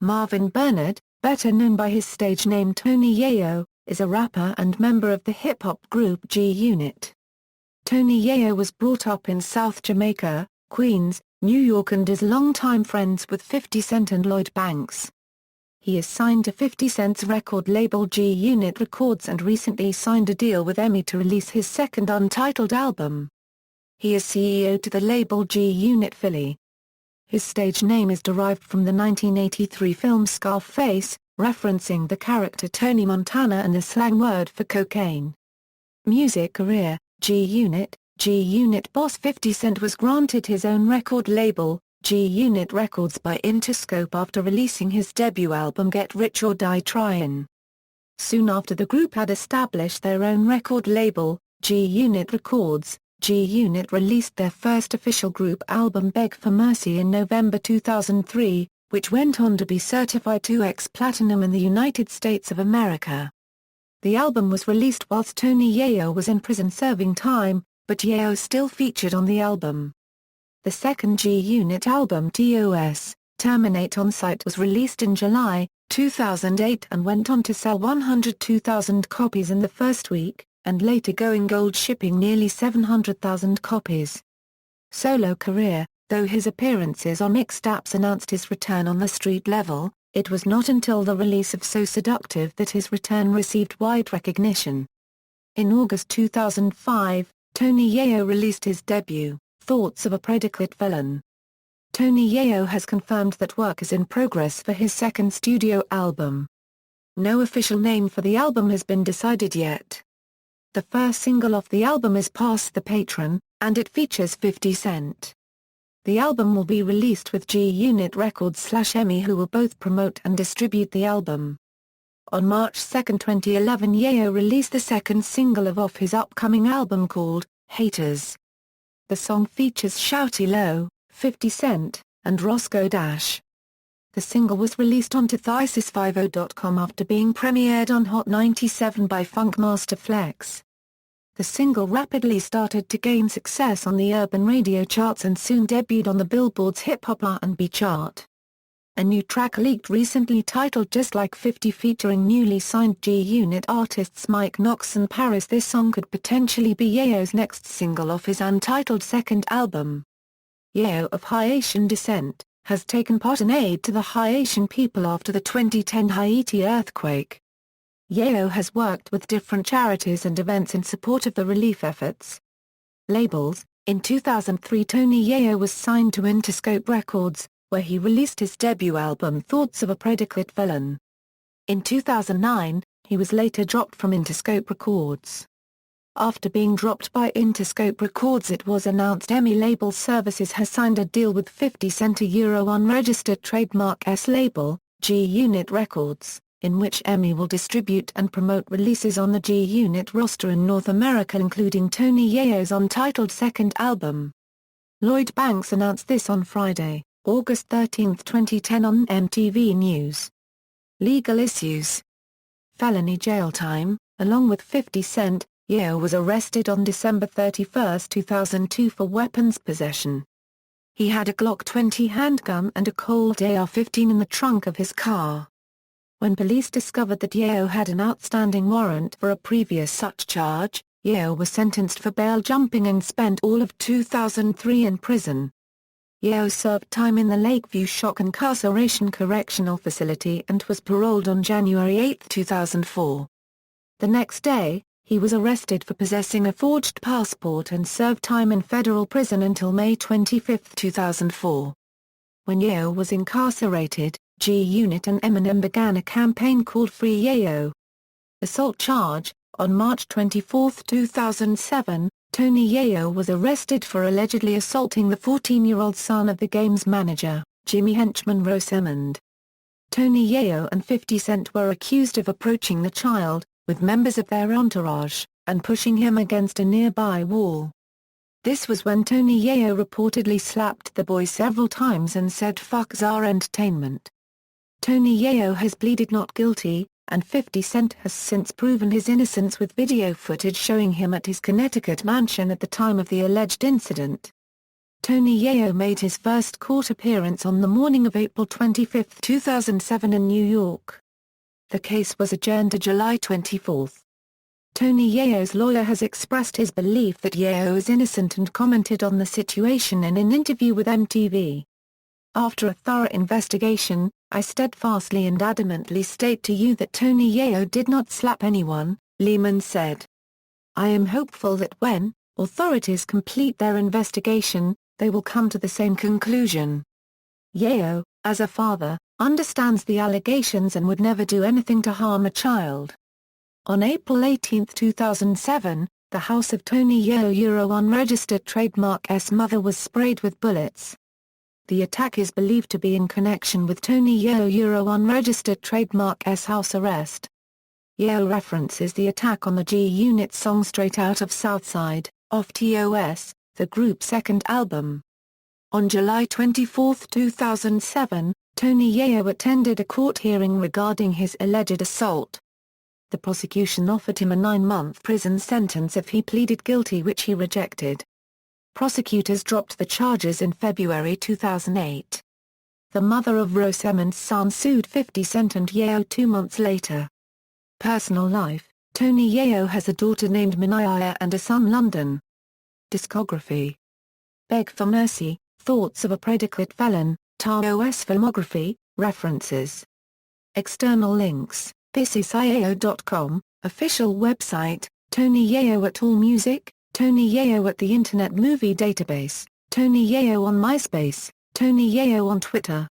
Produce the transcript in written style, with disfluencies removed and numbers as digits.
Marvin Bernard, better known by his stage name Tony Yayo, is a rapper and member of the hip-hop group G-Unit. Tony Yayo was brought up in South Jamaica, Queens, New York and is longtime friends with 50 Cent and Lloyd Banks. He is signed to 50 Cent's record label G-Unit Records and recently signed a deal with EMI to release his second untitled album. He is CEO to the label G-Unit Philly. His stage name is derived from the 1983 film Scarface, referencing the character Tony Montana and the slang word for cocaine. Music career: G-Unit boss 50 Cent was granted his own record label, G-Unit Records by Interscope after releasing his debut album Get Rich or Die Tryin'. Soon after the group had established their own record label, G-Unit Records, G-Unit released their first official group album Beg for Mercy in November 2003, which went on to be certified 2x Platinum in the United States of America. The album was released whilst Tony Yayo was in prison serving time, but Yayo still featured on the album. The second G-Unit album TOS, Terminate On Sight was released in July 2008 and went on to sell 102,000 copies in the first week, and later going gold, shipping nearly 700,000 copies. Solo career: though his appearances on mixed apps announced his return on the street level, it was not until the release of So Seductive that his return received wide recognition. In August 2005, Tony Yayo released his debut, Thoughts of a Predicate Felon. Tony Yayo has confirmed that work is in progress for his second studio album. No official name for the album has been decided yet. The first single off the album is Pass the Patron, and it features 50 Cent. The album will be released with G-Unit Records/EMI, who will both promote and distribute the album. On March 2, 2011, Yayo released the second single off his upcoming album called Haters. The song features Shouty Low, 50 Cent, and Roscoe Dash. The single was released onto Thesis50.com after being premiered on Hot 97 by Funkmaster Flex. The single rapidly started to gain success on the urban radio charts and soon debuted on the Billboard's hip-hop R&B chart. A new track leaked recently titled Just Like 50 featuring newly signed G-Unit artists Mike Knox and Paris. This song could potentially be Yayo's next single off his untitled second album. Yayo, of Haitian descent, has taken part in aid to the Haitian people after the 2010 Haiti earthquake. Yayo has worked with different charities and events in support of the relief efforts. Labels: in 2003 Tony Yayo was signed to Interscope Records, where he released his debut album Thoughts of a Predicate Felon. In 2009, he was later dropped from Interscope Records. After being dropped by Interscope Records, it was announced EMI Label Services has signed a deal with 50 Cent, a unregistered trademark S label, G-Unit Records, in which EMI will distribute and promote releases on the G-Unit roster in North America, including Tony Yayo's untitled second album. Lloyd Banks announced this on Friday, August 13, 2010 on MTV News. Legal issues: felony jail time. Along with 50 Cent, Yayo was arrested on December 31, 2002 for weapons possession. He had a Glock 20 handgun and a Colt AR-15 in the trunk of his car. When police discovered that Yayo had an outstanding warrant for a previous such charge, Yayo was sentenced for bail jumping and spent all of 2003 in prison. Yayo served time in the Lakeview Shock Incarceration Correctional Facility and was paroled on January 8, 2004. The next day, he was arrested for possessing a forged passport and served time in federal prison until May 25, 2004. When Yayo was incarcerated, G-Unit and Eminem began a campaign called Free Yayo. Assault charge: on March 24, 2007, Tony Yayo was arrested for allegedly assaulting the 14-year-old son of the game's manager, Jimmy Henchman Rosamond. Tony Yayo and 50 Cent were accused of approaching the child, with members of their entourage, and pushing him against a nearby wall. This was when Tony Yayo reportedly slapped the boy several times and said "fuck our entertainment." Tony Yayo has pleaded not guilty, and 50 Cent has since proven his innocence with video footage showing him at his Connecticut mansion at the time of the alleged incident. Tony Yayo made his first court appearance on the morning of April 25, 2007 in New York. The case was adjourned to July 24. Tony Yayo's lawyer has expressed his belief that Yayo is innocent and commented on the situation in an interview with MTV. "After a thorough investigation, I steadfastly and adamantly state to you that Tony Yayo did not slap anyone," Lehman said. "I am hopeful that when authorities complete their investigation, they will come to the same conclusion. Yayo, as a father, understands the allegations and would never do anything to harm a child." On April 18, 2007, the house of Tony Yayo unregistered trademark S mother was sprayed with bullets. The attack is believed to be in connection with Tony Yayo unregistered trademark S house arrest. Yayo references the attack on the G-Unit song Straight Out of Southside, off TOS, the group's second album. On July 24, 2007, Tony Yayo attended a court hearing regarding his alleged assault. The prosecution offered him a 9-month prison sentence if he pleaded guilty, which he rejected. Prosecutors dropped the charges in February 2008. The mother of Rosamund's son sued 50 Cent and Yayo 2 months later. Personal life: Tony Yayo has a daughter named Minaya and a son London. Discography: Beg for Mercy, Thoughts of a Predicate Felon, TOS filmography, references. External links: PissysIAO.com, official website, Tony Yayo at AllMusic, Tony Yayo at the Internet Movie Database, Tony Yayo on MySpace, Tony Yayo on Twitter.